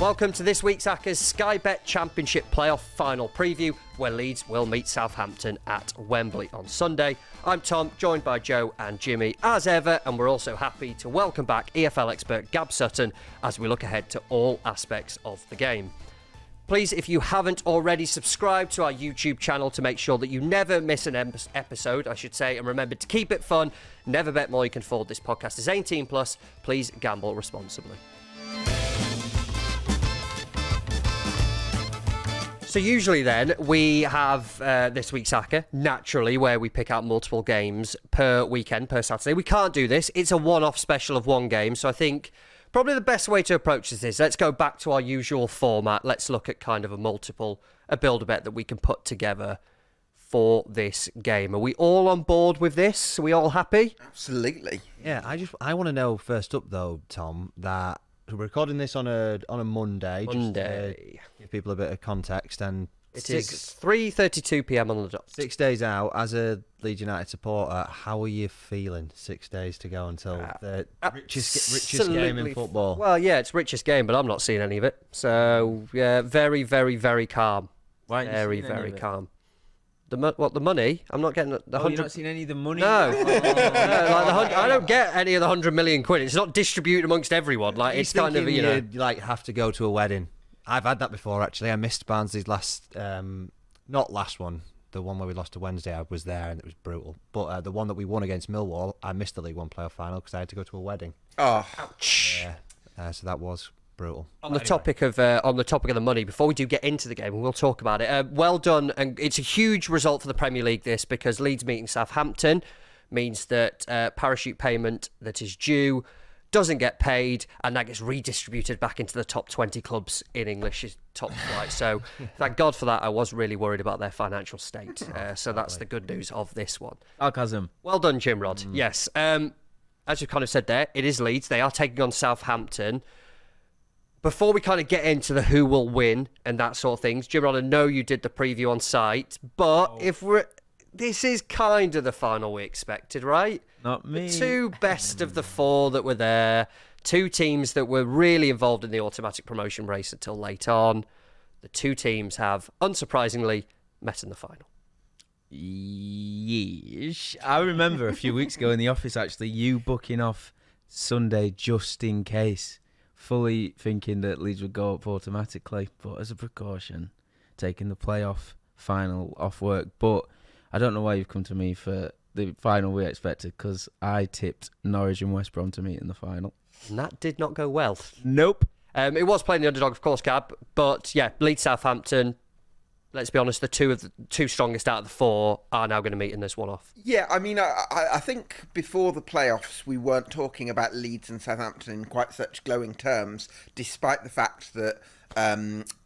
Welcome to this week's Acca's Sky Bet Championship playoff final preview, where Leeds will meet Southampton at Wembley on Sunday. I'm Tom, joined by Joe and Jimmy as ever, and we're also happy to welcome back EFL expert Gab Sutton as we look ahead to all aspects of the game. Please, if you haven't already, subscribe to our YouTube channel to make sure that you never miss an episode, I should say, and remember to keep it fun. Never bet more, you can afford. This podcast is 18 plus. Please gamble responsibly. So usually then, we have this week's Acca, naturally, where we pick out multiple games per weekend, per Saturday. We can't do this. It's a one-off special of one game. So I think probably the best way to approach this is let's go back to our usual format. Let's look at kind of a build-a-bet that we can put together for this game. Are we all on board with this? Are we all happy? Absolutely. Yeah, I want to know first up, though, Tom, that we're recording this on a Monday. Just to give people a bit of context, and it is 3:32 p.m. on the dot. 6 days out. As a Leeds United supporter, how are you feeling? 6 days to go until the richest game in football. Well, yeah, it's richest game, but I'm not seeing any of it. So yeah, very, very, very calm. Why very, very calm. The money? I'm not getting the 100. You're not seeing any of the money? No. I don't get any of the 100 million quid. It's not distributed amongst everyone. Like, it's kind of, you like have to go to a wedding. I've had that before, actually. I missed Barnsley's last, not last one, the one where we lost to Wednesday. I was there and it was brutal. But the one that we won against Millwall, I missed the League One playoff final because I had to go to a wedding. Oh, ouch! Yeah, so that was brutal. On the topic of the money, before we do get into the game, we'll talk about it. Well done, and it's a huge result for the Premier League. This because Leeds meeting Southampton means that parachute payment that is due doesn't get paid, and that gets redistributed back into the top 20 clubs in English top flight. So thank God for that. I was really worried about their financial state. So that's the good news of this one. Sarcasm. Well done, Jim Rod. Yes. As you kind of said there, it is Leeds. They are taking on Southampton. Before we kind of get into the who will win and that sort of things, Jim Rod, I know you did the preview on site, but this is kind of the final we expected, right? Not me. The two best of the four that were there, two teams that were really involved in the automatic promotion race until late on. The two teams have, unsurprisingly, met in the final. Yeesh. I remember a few weeks ago in the office, actually, you booking off Sunday just in case, fully thinking that Leeds would go up automatically, but as a precaution, taking the playoff final off work. But I don't know why you've come to me for the final we expected, because I tipped Norwich and West Brom to meet in the final. And that did not go well. Nope. It was playing the underdog, of course, Gab, but yeah, Leeds Southampton, let's be honest, the two strongest out of the four are now going to meet in this one-off. Yeah, I mean, I think before the playoffs, we weren't talking about Leeds and Southampton in quite such glowing terms, despite the fact that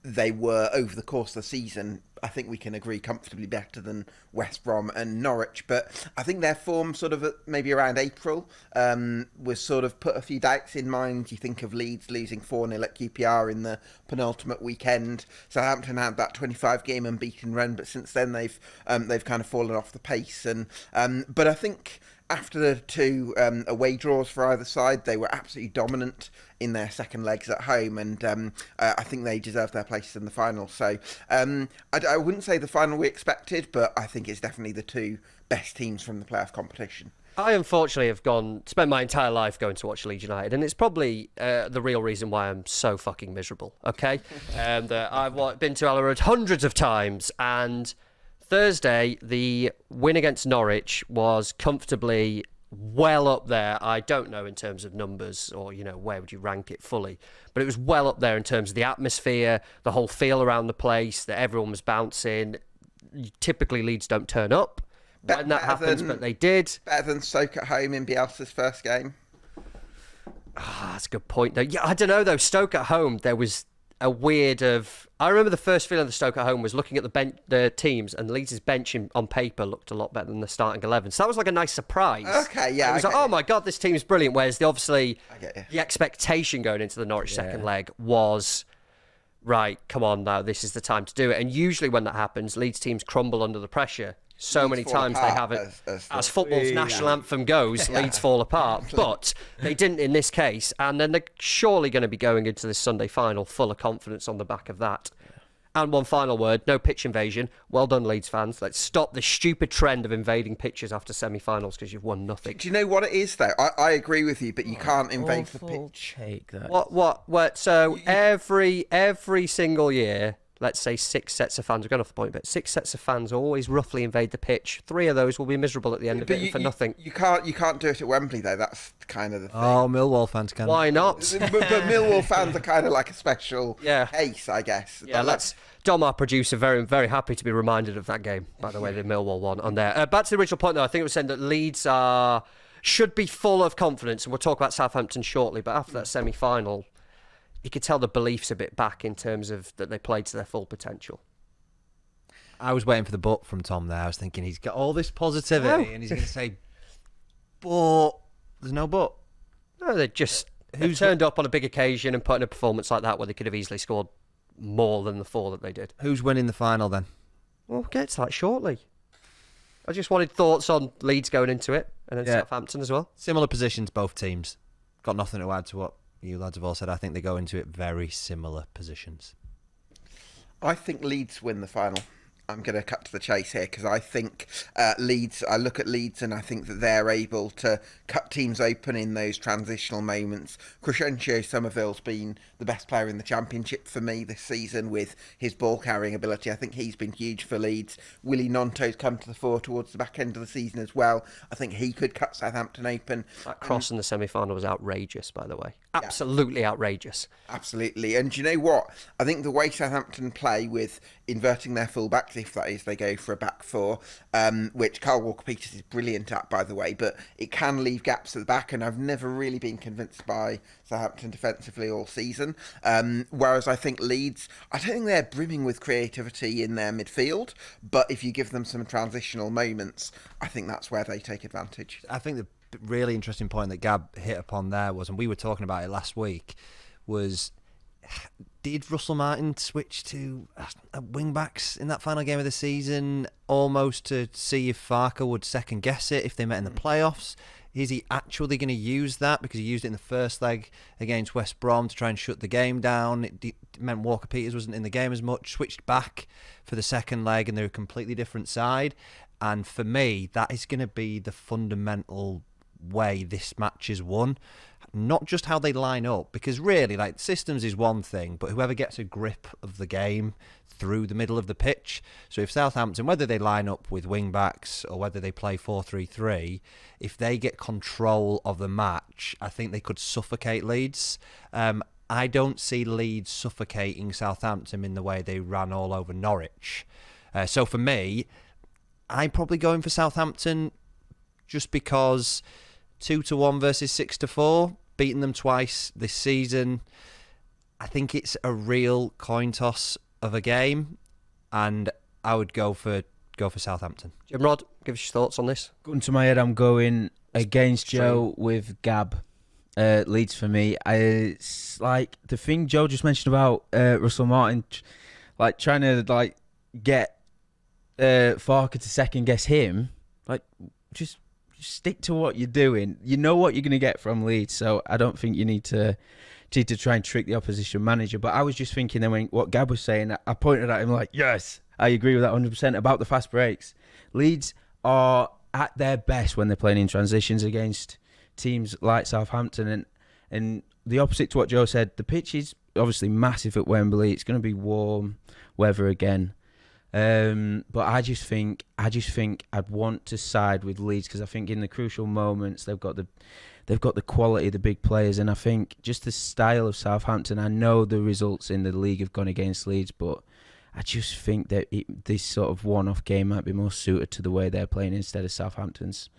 they were, over the course of the season, I think we can agree, comfortably better than West Brom and Norwich. But I think their form sort of maybe around April was sort of put a few doubts in mind. You think of Leeds losing 4-0 at QPR in the penultimate weekend. Southampton had that 25-game unbeaten run, but since then they've kind of fallen off the pace. But I think after the two away draws for either side, they were absolutely dominant in their second legs at home, and I think they deserve their places in the final. So I wouldn't say the final we expected, but I think it's definitely the two best teams from the playoff competition. I unfortunately have spent my entire life going to watch Leeds United, and it's probably the real reason why I'm so fucking miserable, okay? I've been to Ellerwood hundreds of times, and Thursday, the win against Norwich was comfortably well up there. I don't know in terms of numbers or, where would you rank it fully, but it was well up there in terms of the atmosphere, the whole feel around the place, that everyone was bouncing. Typically, Leeds don't turn up when that happens, but they did. Better than Stoke at home in Bielsa's first game. That's a good point, though. Yeah, I don't know, though. Stoke at home, there was a weird I remember the first feeling of the Stoke at home was looking at the teams, and Leeds' bench on paper looked a lot better than the starting 11. So that was like a nice surprise. Okay, yeah. It was like, oh my God, this team's brilliant. Whereas the expectation going into the Norwich second leg was, right, come on now, this is the time to do it. And usually when that happens, Leeds teams crumble under the pressure. so many fall times they apart haven't. as As football's national anthem goes, Leeds fall apart. But they didn't in this case, and then they're surely going to be going into this Sunday final full of confidence on the back of that. And one final word, no pitch invasion. Well done, Leeds fans. Let's stop the stupid trend of invading pitches after semi-finals because you've won nothing. Do you know what it is, though? I agree with you, but you can't invade the pitch. Take that. What? So every single year, let's say 6 sets of fans, we're going off the point a bit, 6 sets of fans always roughly invade the pitch. 3 of those will be miserable at the end of it for nothing. You can't do it at Wembley, though. That's kind of the thing. Oh, Millwall fans can. Why not? but Millwall fans are kind of like a special case, I guess. Yeah, Dom, our producer, very, very happy to be reminded of that game, by the way, the Millwall one on there. Back to the original point, though, I think it was saying that Leeds should be full of confidence, and we'll talk about Southampton shortly, but after that semi-final, you could tell the belief's a bit back in terms of that they played to their full potential. I was waiting for the but from Tom there. I was thinking he's got all this positivity and he's going to say, but there's no but. No, they've turned up on a big occasion and put in a performance like that where they could have easily scored more than the 4 that they did. Who's winning the final then? Well, we'll get to that shortly. I just wanted thoughts on Leeds going into it and then Southampton as well. Similar positions, both teams. Got nothing to add to what you lads have all said. I think they go into it very similar positions. I think Leeds win the final. I'm going to cut to the chase here because I think Leeds, I look at Leeds and I think that they're able to cut teams open in those transitional moments. Crescencio Somerville's been the best player in the Championship for me this season with his ball carrying ability. I think he's been huge for Leeds. Willie Nonto's come to the fore towards the back end of the season as well. I think he could cut Southampton open. That cross in the semi-final was outrageous, by the way. Absolutely outrageous. Absolutely. And do you know what? I think the way Southampton play with inverting their full-backs, if that is they go for a back 4, which Carl Walker-Peters is brilliant at, by the way, but it can leave gaps at the back, and I've never really been convinced by Southampton defensively all season. Whereas I think Leeds, I don't think they're brimming with creativity in their midfield, but if you give them some transitional moments, I think that's where they take advantage. I think the really interesting point that Gab hit upon there was, and we were talking about it last week, was did Russell Martin switch to wing-backs in that final game of the season almost to see if Farker would second-guess it if they met in the playoffs? Is he actually going to use that? Because he used it in the first leg against West Brom to try and shut the game down. It meant Walker-Peters wasn't in the game as much, switched back for the second leg, and they're a completely different side. And for me, that is going to be the fundamental way this match is won. Not just how they line up, because really, like, systems is one thing, but whoever gets a grip of the game through the middle of the pitch. So if Southampton, whether they line up with wing-backs or whether they play 4-3-3, if they get control of the match, I think they could suffocate Leeds. I don't see Leeds suffocating Southampton in the way they ran all over Norwich. So for me, I'm probably going for Southampton just because 2-1 versus 6-4, beating them twice this season. I think it's a real coin toss of a game, and I would go for Southampton. Jim Rod, give us your thoughts on this. Going to my head, I'm going against Joe with Gab. Leeds for me. It's like the thing Joe just mentioned about Russell Martin, like trying to get Farker to second guess him. Like just stick to what you're doing. You know what you're going to get from Leeds, so I don't think you need to try and trick the opposition manager. But I was just thinking then when what Gab was saying, I pointed at him like, yes, I agree with that 100% about the fast breaks. Leeds are at their best when they're playing in transitions against teams like Southampton, and the opposite to what Joe said, the pitch is obviously massive at Wembley. It's going to be warm weather again. But I just think I'd want to side with Leeds because I think in the crucial moments they've got the quality, the big players, and I think just the style of Southampton. I know the results in the league have gone against Leeds, but I just think that this sort of one-off game might be more suited to the way they're playing instead of Southampton's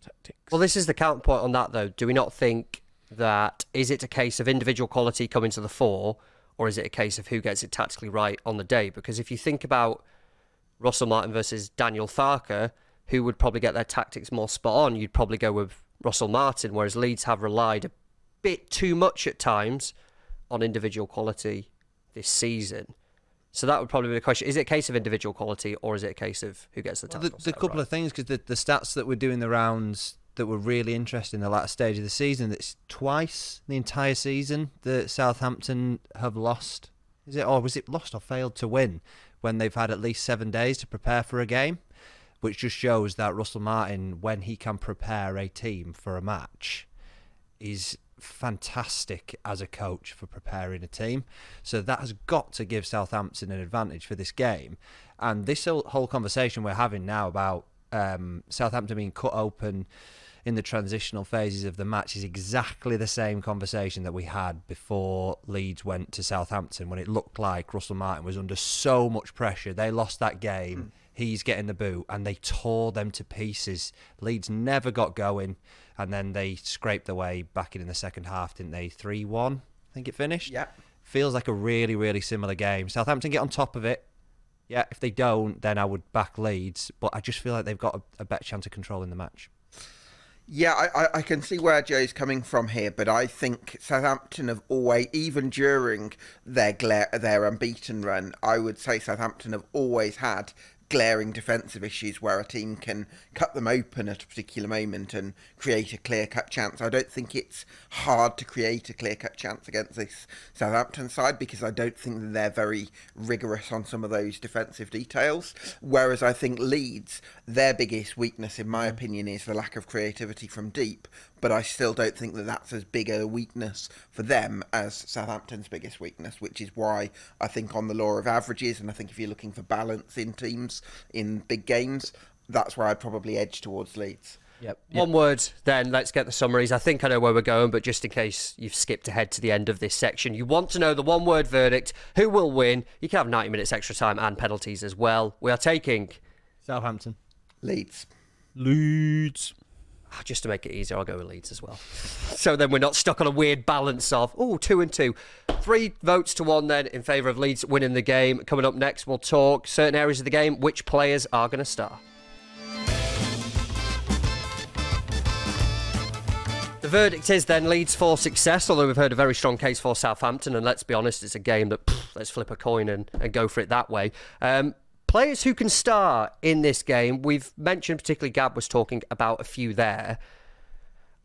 tactics. Well, this is the counterpoint on that, though. Do we not think that is it a case of individual quality coming to the fore? Or is it a case of who gets it tactically right on the day? Because if you think about Russell Martin versus Daniel Farker, who would probably get their tactics more spot on, you'd probably go with Russell Martin, whereas Leeds have relied a bit too much at times on individual quality this season. So that would probably be the question. Is it a case of individual quality, or is it a case of who gets the tackle? The couple of things, because the stats that were doing the rounds that were really interesting in the latter stage of the season, it's twice the entire season that Southampton have lost. Is it, or was it lost or failed to win when they've had at least 7 days to prepare for a game? Which just shows that Russell Martin, when he can prepare a team for a match, is fantastic as a coach for preparing a team. So that has got to give Southampton an advantage for this game. And this whole conversation we're having now about Southampton being cut open in the transitional phases of the match is exactly the same conversation that we had before Leeds went to Southampton, when it looked like Russell Martin was under so much pressure. They lost that game. He's getting the boot, and they tore them to pieces. Leeds never got going, and then they scraped their way back in the second half, didn't they? 3-1, I think it finished. Yeah. Feels like a really, really similar game. Southampton get on top of it. Yeah, if they don't, then I would back Leeds, but I just feel like they've got a better chance of controlling the match. Yeah, I can see where Joe's coming from here, but I think Southampton have always, even during their unbeaten run, I would say Southampton have always had glaring defensive issues where a team can cut them open at a particular moment and create a clear-cut chance. I don't think it's hard to create a clear-cut chance against this Southampton side, because I don't think that they're very rigorous on some of those defensive details. Whereas I think Leeds, their biggest weakness, in my opinion, is the lack of creativity from deep. But I still don't think that that's as big a weakness for them as Southampton's biggest weakness, which is why I think on the law of averages, and I think if you're looking for balance in teams in big games, that's where I'd probably edge towards Leeds. Yep. One word, then let's get the summaries. I think I know where we're going, but just in case you've skipped ahead to the end of this section, you want to know the one-word verdict, who will win. You can have 90 minutes extra time and penalties as well. We are taking Southampton. Leeds. Just to make it easier, I'll go with Leeds as well. So then we're not stuck on a weird balance of, 2 and 2. 3 votes to 1 then in favour of Leeds winning the game. Coming up next, we'll talk certain areas of the game, which players are going to start. The verdict is then Leeds for success, although we've heard a very strong case for Southampton, and let's be honest, it's a game that, let's flip a coin and go for it that way. Players who can start in this game, we've mentioned, particularly Gab was talking about a few there.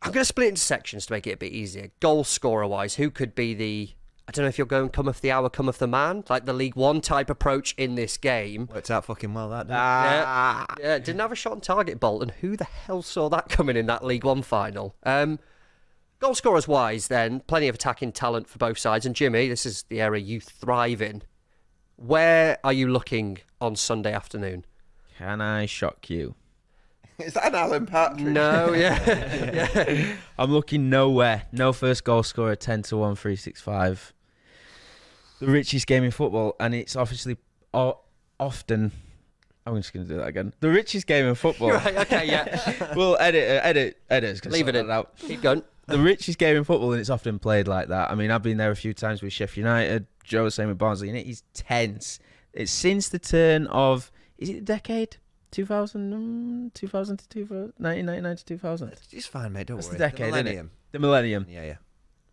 I'm going to split it into sections to make it a bit easier. Goal scorer wise, who could be the, I don't know if you're going cometh the hour, cometh the man, like the League One type approach in this game. Worked out fucking well, that didn't it? Yeah, didn't have a shot on target, Bolton. Who the hell saw that coming in that League One final? Goal scorers wise then, plenty of attacking talent for both sides. And Jimmy, this is the area you thrive in. Where are you looking on Sunday afternoon? Can I shock you? Is that an Alan Partridge? No, yeah. I'm looking nowhere. No first goal scorer, 10-1, 365. The richest game in football, and it's obviously often... I'm just going to do that again. The richest game in football. Right, okay, yeah. Well, editors can Leave sort it in. that out. Keep going. The richest game in football, and it's often played like that. I mean, I've been there a few times with Sheffield United. Joe was saying with Barnsley, and it is tense. It's since the turn of, is it the decade? 2000 to 1999 to 2000. It's fine, mate. Don't That's worry. the decade, The isn't it? millennium. The millennium. Yeah.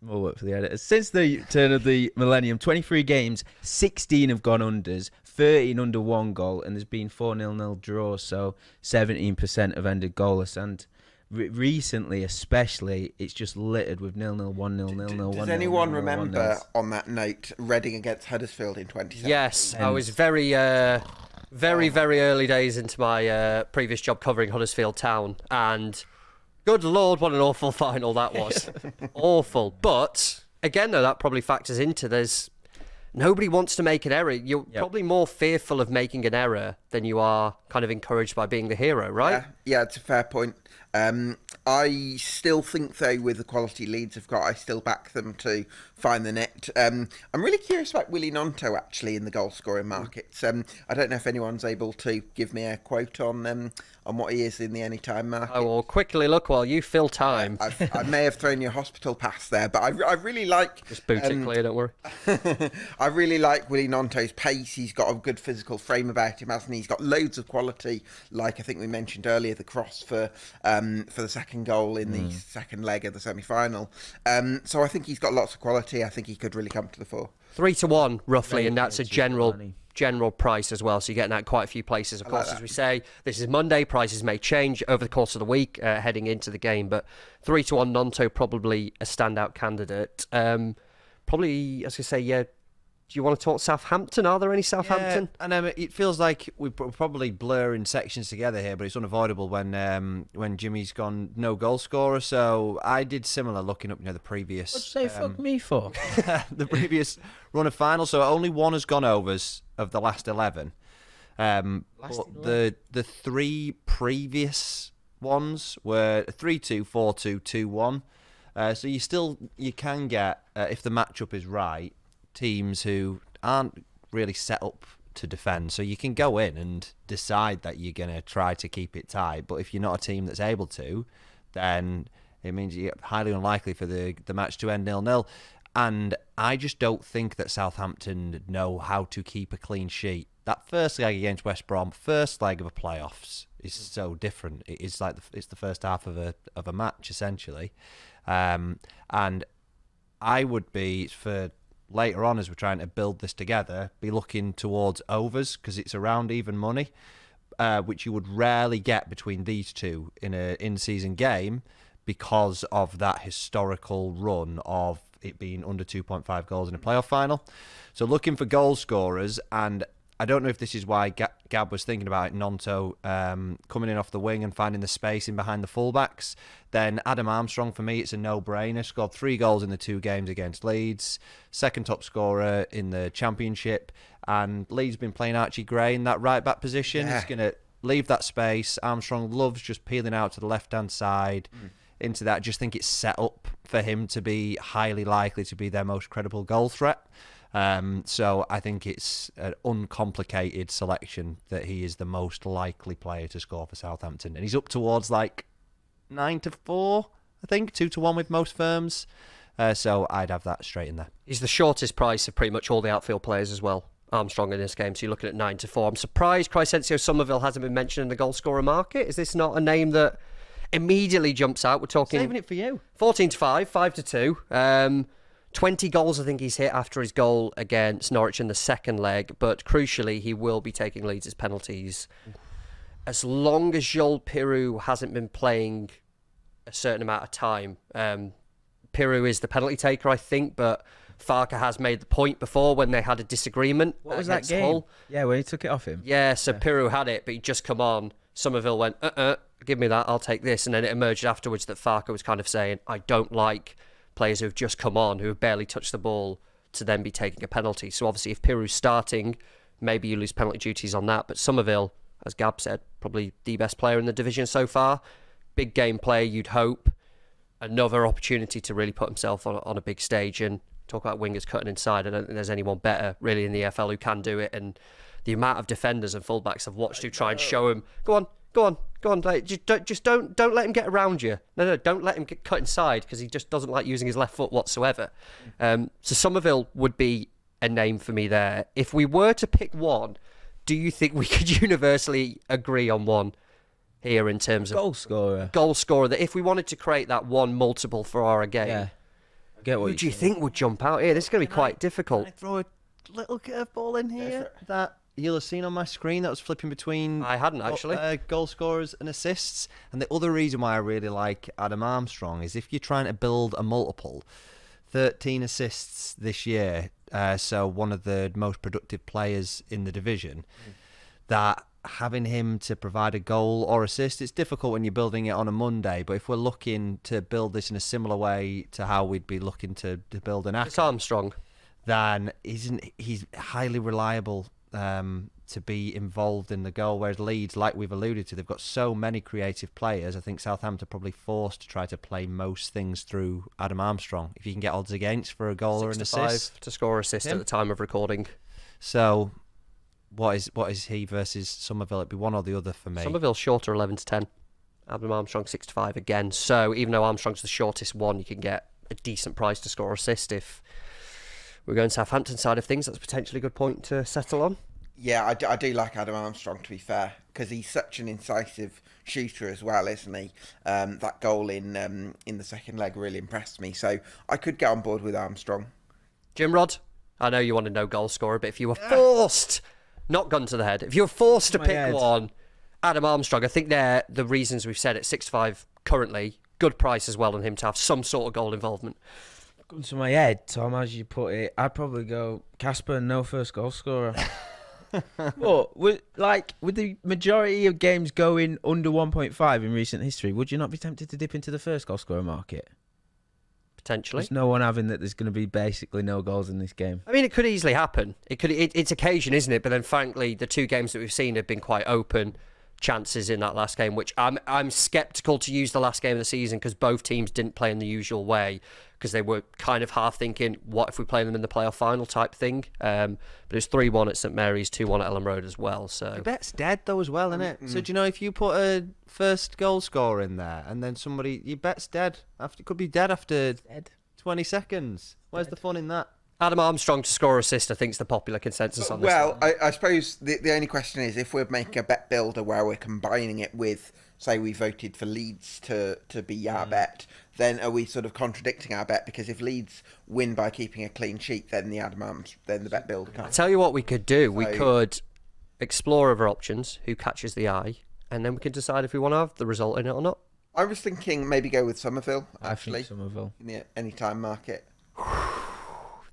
More work for the editors. Since the turn of the millennium, 23 games, 16 have gone unders, 13 under 1 goal, and there's been 4-0 draws, so 17% have ended goalless. And recently, especially, it's just littered with 0-0, 1-0, 0-0, 1-0. Does anyone 1-0, remember 1-0? on that note Reading against Huddersfield in 2017? Yes, I was very early days into my previous job covering Huddersfield Town, and good Lord, what an awful final that was. Awful. But, again, though, that probably factors into nobody wants to make an error. You're probably more fearful of making an error than you are kind of encouraged by being the hero, right? Yeah, it's a fair point. I still think, though, with the quality Leeds have got, I still back them to find the net. I'm really curious about Willie Gnonto, actually, in the goal-scoring markets. I don't know if anyone's able to give me a quote on what he is in the anytime market. I will quickly look while you fill time. I may have thrown you a hospital pass there, but I really like... Just boot it clear, don't worry. I really like Willie Gnonto's pace. He's got a good physical frame about him, hasn't he? He's got loads of quality, like I think we mentioned earlier, the cross for the second goal in the second leg of the semi-final. So I think he's got lots of quality. I think he could really come to the fore. 3-1, roughly, and that's a general general price as well. So you're getting that quite a few places. Of course, as we say, this is Monday. Prices may change over the course of the week heading into the game. But 3-1 Nonto, probably a standout candidate. Probably, as I say, yeah. Do you want to talk Southampton? Are there any Southampton? Yeah, and it feels like we're probably blurring sections together here, but it's unavoidable when Jimmy's gone no goal scorer. So I did similar, looking up the previous. What'd you say fuck me for? The previous run of finals. So only one has gone overs of the last 11. But the three previous ones were 3-2, 4-2, 2-1. So you can get if the matchup is right, teams who aren't really set up to defend. So you can go in and decide that you're going to try to keep it tight. But if you're not a team that's able to, then it means you're highly unlikely for the match to end 0-0. And I just don't think that Southampton know how to keep a clean sheet. That first leg against West Brom, first leg of a playoffs, is so different. It is like it's the first half of a match, essentially. And I would be, for later on, as we're trying to build this together, be looking towards overs, because it's around even money, which you would rarely get between these two in an in-season game because of that historical run of it being under 2.5 goals in a playoff final. So looking for goal scorers, and I don't know if this is why Gab was thinking about it, Nonto coming in off the wing and finding the space in behind the fullbacks. Then Adam Armstrong, for me, it's a no-brainer. Scored 3 goals in the 2 games against Leeds. Second top scorer in the Championship. And Leeds been playing Archie Gray in that right-back position. Yeah. He's going to leave that space. Armstrong loves just peeling out to the left-hand side into that. Just think it's set up for him to be highly likely to be their most credible goal threat. So I think it's an uncomplicated selection that he is the most likely player to score for Southampton. And he's up towards like 9-4, I think, 2-1 with most firms. So I'd have that straight in there. He's the shortest price of pretty much all the outfield players as well, Armstrong, in this game. So you're looking at 9-4. I'm surprised Crysencio Somerville hasn't been mentioned in the goal scorer market. Is this not a name that immediately jumps out? We're talking Saving it for you. 14-5, 5-2. 20 goals I think he's hit after his goal against Norwich in the second leg, but crucially he will be taking Leeds' penalties. As long as Joel Pirou hasn't been playing a certain amount of time, Pirou is the penalty taker, I think, but Farke has made the point before when they had a disagreement. What was that game? Hull. Yeah, when he took it off him. Yeah, so Pirou had it, but he'd just come on. Somerville went, give me that, I'll take this. And then it emerged afterwards that Farke was kind of saying, I don't like players who have just come on, who have barely touched the ball, to then be taking a penalty. So obviously if Pirou's starting, maybe you lose penalty duties on that. But Somerville, as Gab said, probably the best player in the division so far. Big game player, you'd hope. Another opportunity to really put himself on a big stage. And talk about wingers cutting inside, I don't think there's anyone better really in the EFL who can do it. And the amount of defenders and fullbacks I've watched who try and show him, go on. Like, just don't let him get around you. No, don't let him get cut inside, because he just doesn't like using his left foot whatsoever. So Somerville would be a name for me there. If we were to pick one, do you think we could universally agree on one here in terms of goal scorer? That if we wanted to create that one multiple for our game, Yeah. I get what who do you think would jump out here? This is going to be quite difficult. Can I throw a little curveball in here that you'll have seen on my screen that was flipping between I hadn't actually. Goal scorers and assists? And the other reason why I really like Adam Armstrong is if you're trying to build a multiple, 13 assists this year, so one of the most productive players in the division, that having him to provide a goal or assist, it's difficult when you're building it on a Monday, but if we're looking to build this in a similar way to how we'd be looking to build an It's Acca, Armstrong. then he's highly reliable to be involved in the goal, whereas Leeds, like we've alluded to, they've got so many creative players. I think Southampton are probably forced to try to play most things through Adam Armstrong if you can get odds against for a goal or an 6 to 5 assist to score assist at the time of recording. So what is he versus Somerville? It'd be one or the other for me. Somerville's shorter, 11-10. Adam Armstrong 6-5 again. So even though Armstrong's the shortest one, you can get a decent price to score assist. If we're going Southampton side of things, that's potentially a good point to settle on. Yeah, I do like Adam Armstrong, to be fair, because he's such an incisive shooter as well, isn't he? That goal in the second leg really impressed me. So I could get on board with Armstrong. Jim Rod, I know you want to know goal scorer, but if you were forced not gun to the head. If you're forced to My pick head. one, Adam Armstrong, I think they're the reasons we've said at 6-5 currently. Good price as well on him to have some sort of goal involvement. Going to my head, Tom, as you put it, I'd probably go Casper, no first goal scorer. But with the majority of games going under 1.5 in recent history, would you not be tempted to dip into the first goal scorer market? Potentially. There's no one having that there's going to be basically no goals in this game. I mean, it could easily happen. It's occasion, isn't it? But then, frankly, the two games that we've seen have been quite open chances in that last game, which I'm sceptical to use the last game of the season because both teams didn't play in the usual way because they were kind of half thinking, what if we play them in the playoff final type thing? But it was 3-1 at St Mary's, 2-1 at Ellen Road as well. So The bet's dead though as well, isn't it? So do you know if you put a first goal scorer in there and then your bet's dead. It could be dead after 20 seconds. Where's the fun in that? Adam Armstrong to score assist, I think, is the popular consensus on this one. I suppose the only question is if we're making a bet builder where we're combining it with, say, we voted for Leeds to be our bet, then are we sort of contradicting our bet? Because if Leeds win by keeping a clean sheet, then the bet builder I can't. tell you what we could do. We could explore other options, who catches the eye, and then we can decide if we want to have the result in it or not. I was thinking maybe go with Somerville, I actually, think Somerville. in the anytime market.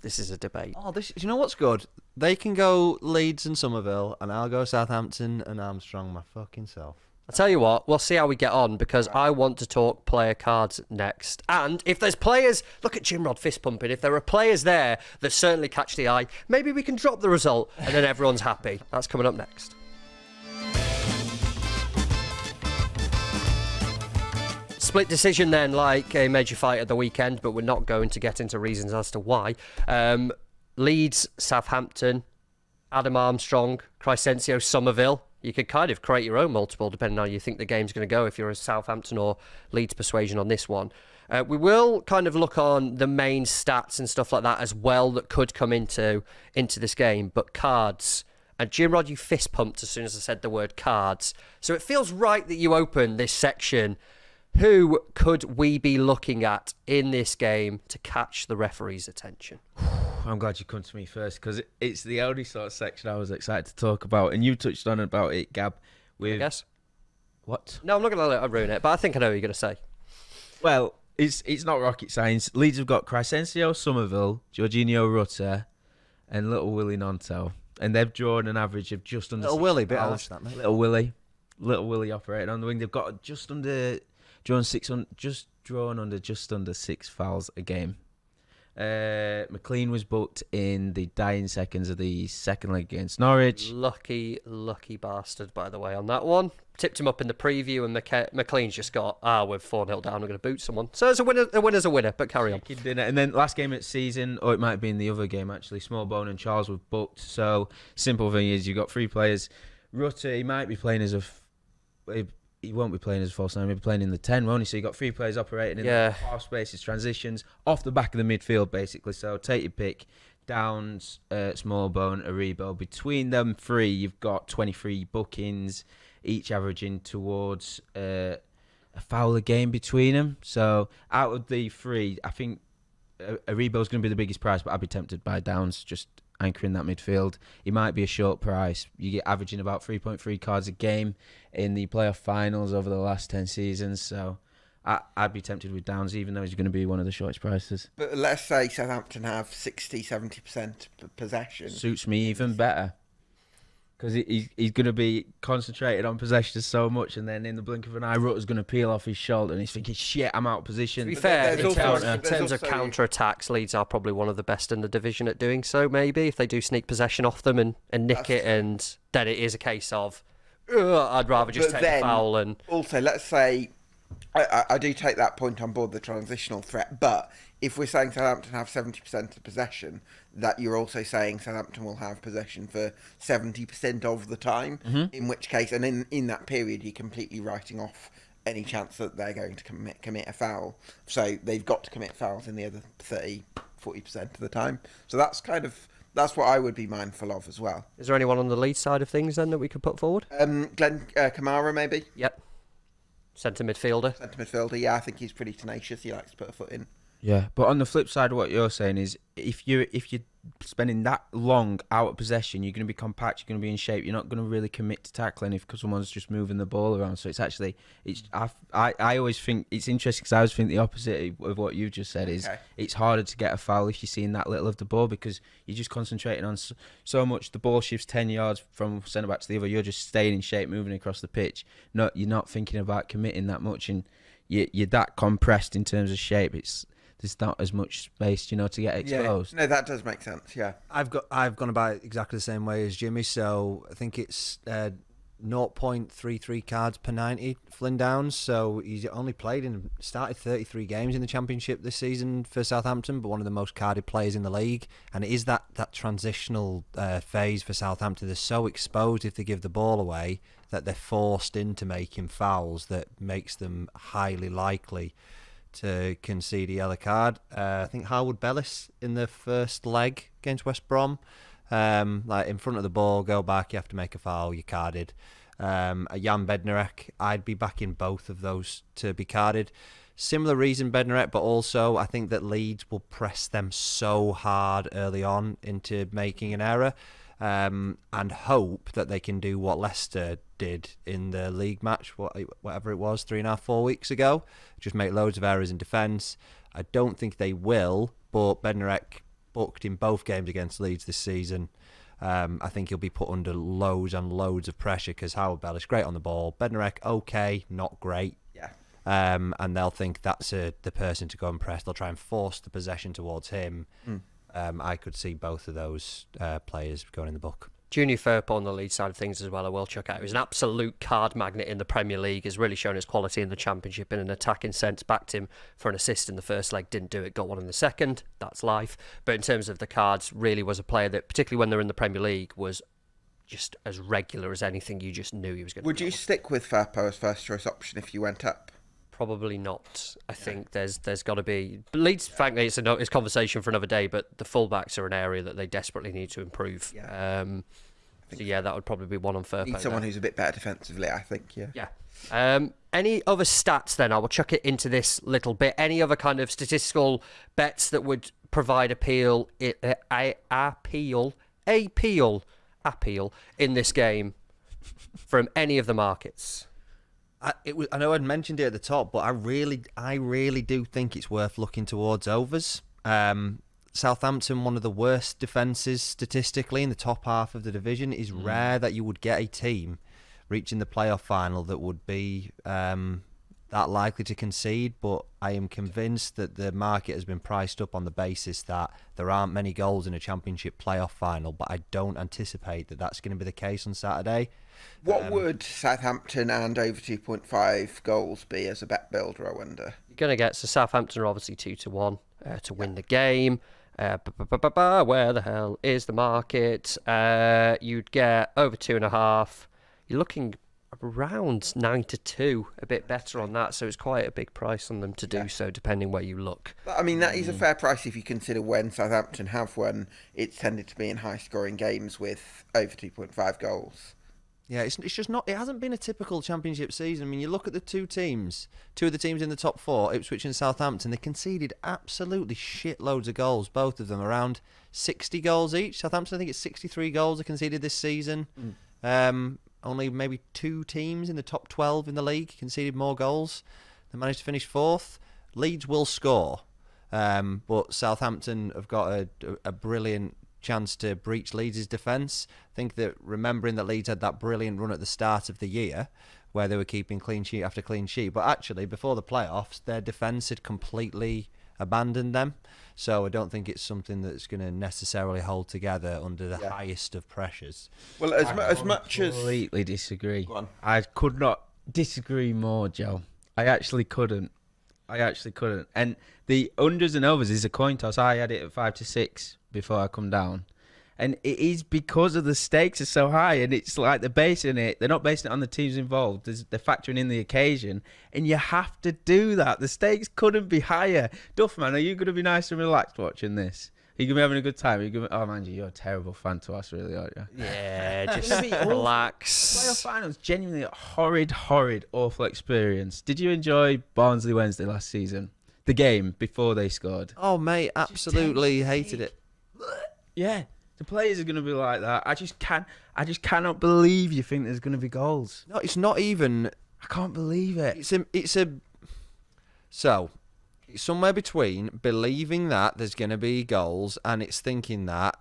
This is a debate. Do you know what's good? They can go Leeds and Somerville, and I'll go Southampton and Armstrong my fucking self. I'll tell you what, we'll see how we get on because I want to talk player cards next. And if there's players, look at Jim Rod fist pumping, if there are players there that certainly catch the eye, maybe we can drop the result and then everyone's happy. That's coming up next. Split decision then, like a major fight at the weekend, but we're not going to get into reasons as to why. Leeds, Southampton, Adam Armstrong, Crescencio, Somerville. You could kind of create your own multiple depending on how you think the game's going to go if you're a Southampton or Leeds persuasion on this one. We will kind of look on the main stats and stuff like that as well that could come into this game, but cards. And Jim Rod, you fist pumped as soon as I said the word cards. So it feels right that you open this section. Who could we be looking at in this game to catch the referee's attention? I'm glad you come to me first because it's the only sort of section I was excited to talk about, and you touched on about it, Gab. I guess. What? No, I'm not going to let it ruin it, but I think I know what you're going to say. Well, it's not rocket science. Leeds have got Crescencio, Somerville, Jorginho Rutter, and Little Willie Nonto, and they've drawn an average of just under. Little Willie, bit harsh that, mate. Little Willie operating on the wing. They've got just under 6 fouls a game. McLean was booked in the dying seconds of the second leg against Norwich. Lucky bastard, by the way, on that one. Tipped him up in the preview, and McLean's just got, we're 4-0 down, we're going to boot someone. So it's a winner's a winner, but carry on. And then last game of the season, or it might have been the other game actually, Smallbone and Charles were booked. So simple thing is you've got 3 players. Rutter, he might be playing as he won't be playing as a false nine. He'll be playing in the 10, won't he? So you've got 3 players operating in the half spaces, transitions, off the back of the midfield, basically. So take your pick. Downs, Smallbone, Aribo. Between them 3, you've got 23 bookings, each averaging towards a foul a game between them. So out of the 3, I think Aribo's going to be the biggest price, but I'd be tempted by Downs, just anchoring that midfield. He might be a short price. You get averaging about 3.3 cards a game in the playoff finals over the last 10 seasons. So I'd be tempted with Downs, even though he's going to be one of the shortest prices. But let's say Southampton have 60-70% possession. Suits me even better. Because he's going to be concentrated on possession so much, and then in the blink of an eye, Rutter's going to peel off his shoulder, and he's thinking, shit, I'm out of position. To be fair, in also- terms of counter-attacks, Leeds are probably one of the best in the division at doing so, maybe, if they do sneak possession off them and nick it, and then it is a case of, I'd rather just take the foul. And also, let's say, I do take that point on board, the transitional threat, but if we're saying Southampton have 70% of possession, that you're also saying Southampton will have possession for 70% of the time, in which case, and in that period, you're completely writing off any chance that they're going to commit a foul. So they've got to commit fouls in the other 30-40% of the time. So that's what I would be mindful of as well. is there anyone on the Leeds side of things then that we could put forward? Glenn Kamara, maybe? Yep. Centre midfielder. Centre midfielder, yeah, I think he's pretty tenacious. He likes to put a foot in. Yeah, but on the flip side of what you're saying is if you're spending that long out of possession, you're going to be compact, you're going to be in shape, you're not going to really commit to tackling because someone's just moving the ball around. So I always think it's interesting because I always think the opposite of what you just said is it's harder to get a foul if you're seeing that little of the ball because you're just concentrating on so much. The ball shifts 10 yards from centre back to the other. You're just staying in shape, moving across the pitch. You're not thinking about committing that much, and you're that compressed in terms of shape. There's not as much space, to get exposed. Yeah. No, that does make sense. Yeah, I've gone about it exactly the same way as Jimmy. So I think it's 0.33 cards per 90 Flynn Downs. So he's only started 33 games in the Championship this season for Southampton, but one of the most carded players in the league. And it is that transitional phase for Southampton. They're so exposed if they give the ball away that they're forced into making fouls that makes them highly likely to concede a yellow card. I think Harwood Bellis in the first leg against West Brom, like in front of the ball, go back, you have to make a foul, you're carded. Jan Bednarek, I'd be backing both of those to be carded. Similar reason, Bednarek, but also I think that Leeds will press them so hard early on into making an error, and hope that they can do what Leicester did in the league match, whatever it was, 3.5-4 weeks ago, just make loads of errors in defence. I don't think they will, but Bednarek booked in both games against Leeds this season. I think he'll be put under loads and loads of pressure because Howard Bell is great on the ball. Bednarek, okay, not great. Yeah. And they'll think that's the person to go and press. They'll try and force the possession towards him. I could see both of those players going in the book. Junior Firpo on the lead side of things as well, I will check out. He was an absolute card magnet in the Premier League, has really shown his quality in the Championship in an attacking sense. Backed him for an assist in the first leg, didn't do it, got one in the second. That's life. But in terms of the cards, really was a player that, particularly when they're in the Premier League, was just as regular as anything. You just knew he was going to Would you stick with Firpo as first choice option if you went up? Probably not. I think there's got to be... Leeds, frankly, it's conversation for another day, but the fullbacks are an area that they desperately need to improve. Yeah. That would probably be one on Firpo. Need someone who's a bit better defensively, I think, yeah. Yeah. Any other stats then? I will chuck it into this little bit. Any other kind of statistical bets that would provide appeal in this game from any of the markets? I know I'd mentioned it at the top, but I really do think it's worth looking towards overs. Southampton, one of the worst defences statistically in the top half of the division. It is rare that you would get a team reaching the playoff final that would be that likely to concede, but I am convinced that the market has been priced up on the basis that there aren't many goals in a Championship playoff final, but I don't anticipate that that's going to be the case on Saturday. What would Southampton and over 2.5 goals be as a bet builder, I wonder? You're going to get, so Southampton are obviously 2-1 to win the game. Where the hell is the market? You'd get over 2.5. You're looking around 9-2, a bit better on that, so it's quite a big price on them to do so, depending where you look. I mean, that is a fair price if you consider when Southampton have won, it's tended to be in high-scoring games with over 2.5 goals. Yeah, it's just not. It hasn't been a typical Championship season. I mean, you look at the two of the teams in the top four, Ipswich and Southampton. They conceded absolutely shitloads of goals. Both of them around 60 goals each. Southampton, I think it's 63 goals they conceded this season. Only maybe two teams in the top 12 in the league conceded more goals. They managed to finish fourth. Leeds will score, but Southampton have got a brilliant chance to breach Leeds' defence. I think that remembering that Leeds had that brilliant run at the start of the year where they were keeping clean sheet after clean sheet, but actually before the playoffs their defence had completely abandoned them, so I don't think it's something that's going to necessarily hold together under the highest of pressures. Well, as much as... completely disagree. I could not disagree more, Joe. I actually couldn't. And the unders and overs is a coin toss. I had it at 5-6 before I come down, and it is because of the stakes are so high, and it's like they're not basing it on the teams involved. They're factoring in the occasion, and you have to do that. The stakes couldn't be higher. Duffman, are you going to be nice and relaxed watching this? Are you going to be having a good time? Oh man, you're a terrible fan to us, really, aren't you? Yeah, just relax. Playoff finals, genuinely a horrid, awful experience. Did you enjoy Barnsley Wednesday last season? the game before they scored. Oh, mate, absolutely hated it. Yeah, the players are going to be like that. I just cannot believe you think there's going to be goals. No, it's not even. I can't believe it. So, it's somewhere between believing that there's going to be goals and it's thinking that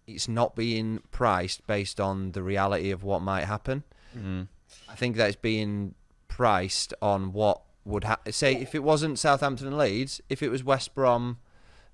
it's not being priced based on the reality of what might happen. Mm. I think that it's being priced on what would happen. Say, if it wasn't Southampton and Leeds, if it was West Brom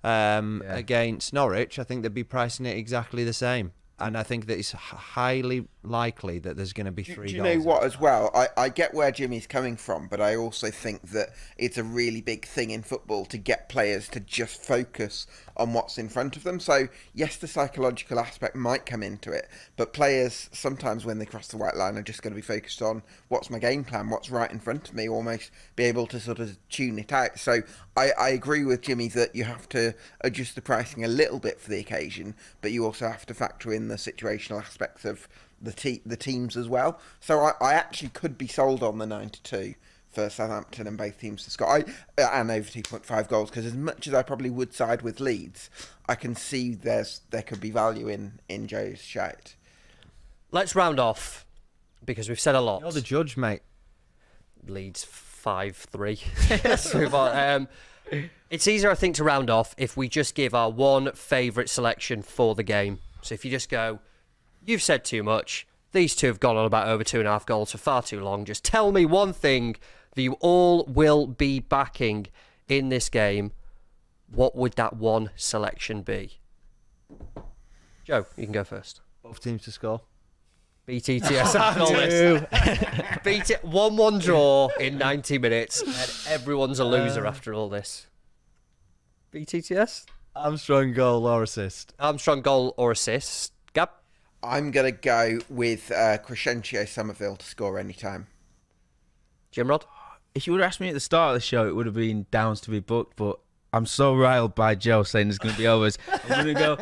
against Norwich, I think they'd be pricing it exactly the same. And I think that it's highly likely that there's going to be 3 goals. Do you know what, as well? I get where Jimmy's coming from, but I also think that it's a really big thing in football to get players to just focus on what's in front of them. So, yes, the psychological aspect might come into it, but players, sometimes when they cross the white line, are just going to be focused on what's my game plan, what's right in front of me, almost be able to sort of tune it out. So, I agree with Jimmy that you have to adjust the pricing a little bit for the occasion, but you also have to factor in the situational aspects of the teams as well. So I actually could be sold on the 9-2 for Southampton and both teams to score, and over 2.5 goals, because as much as I probably would side with Leeds, I can see there could be value in Joe's shout. Let's round off, because we've said a lot. You're the judge, mate. Leeds 5-3. Let's move on. It's easier, I think, to round off if we just give our one favourite selection for the game. So if you just go, you've said too much, these two have gone on about over 2.5 goals for far too long, just tell me one thing that you all will be backing in this game, what would that one selection be? Joe, you can go first. Both teams to score. BTTS after all this. Beat it 1-1 draw in 90 minutes, and everyone's a loser after all this. BTTS? Armstrong goal or assist. Armstrong goal or assist. Gab? I'm going to go with Crescencio Somerville to score any time. Jimrod? If you would have asked me at the start of the show, it would have been Downs to be booked, but I'm so riled by Joe saying there's going to be overs. I'm going to go.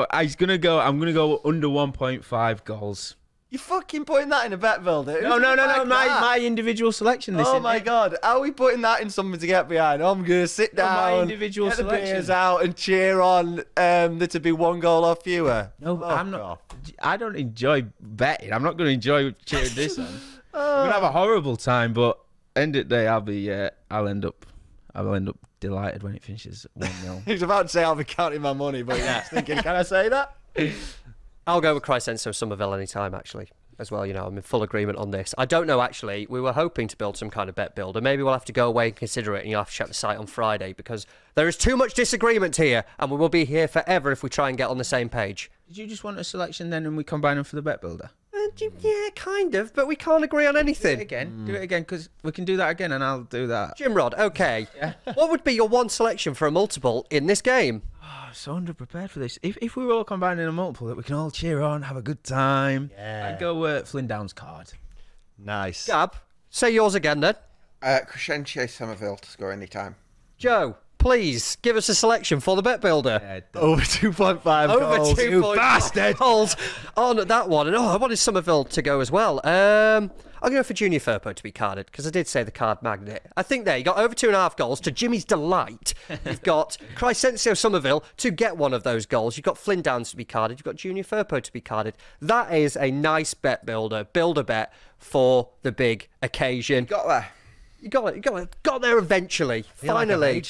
I'm going to go under 1.5 goals. You're fucking putting that in a bet builder. No. My individual selection. Oh my God. How are we putting that in something to get behind? I'm going to sit down, my individual get selection. the beers out and cheer on there to be 1 goal or fewer. No, I'm not. I don't enjoy betting. I'm not going to enjoy cheering this on. I'm going to have a horrible time, but end of the day, I'll end up delighted when it finishes 1-0. He was about to say I'll be counting my money, but yeah, thinking, can I say that? I'll go with Crescencio Somerville anytime, actually, as well. You know, I'm in full agreement on this. I don't know, actually. We were hoping to build some kind of bet builder. Maybe we'll have to go away and consider it, and you'll have to check the site on Friday, because there is too much disagreement here, and we will be here forever if we try and get on the same page. Did you just want a selection then and we combine them for the bet builder? Yeah, kind of, but we can't agree on anything. Do it again, because we can do that again and I'll do that. Jimrod, okay. Yeah. What would be your one selection for a multiple in this game? Oh, I'm so underprepared for this. If we were all combining a multiple that we can all cheer on, have a good time, I'd go Flynn Downs card. Nice. Gab, say yours again then. Crescencio Somerville to score any time. Joe, please give us a selection for the bet builder. Over 2.5 Over goals. 2.5 goals on that one. And I wanted Somerville to go as well. I'm going for Junior Firpo to be carded, because I did say the card magnet. I think there, you got over 2.5 goals to Jimmy's delight. You've got Crescencio Somerville to get one of those goals. You've got Flynn Downs to be carded. You've got Junior Firpo to be carded. That is a nice bet builder. Build a bet for the big occasion. Got there. You got there eventually. Finally.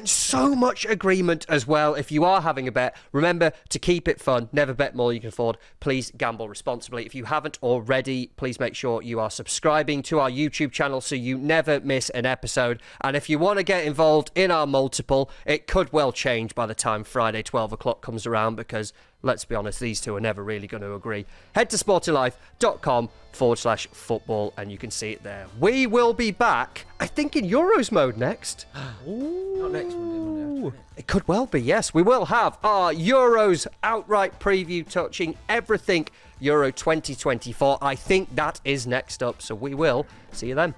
So much agreement as well. If you are having a bet, remember to keep it fun. Never bet more than you can afford. Please gamble responsibly. If you haven't already, please make sure you are subscribing to our YouTube channel so you never miss an episode. And if you want to get involved in our multiple, it could well change by the time Friday 12 o'clock comes around, because let's be honest, these two are never really going to agree. Head to sportinglife.com/football and you can see it there. We will be back, I think, in Euros mode next. Not next Monday. It could well be, yes. We will have our Euros outright preview touching everything Euro 2024. I think that is next up, so we will see you then.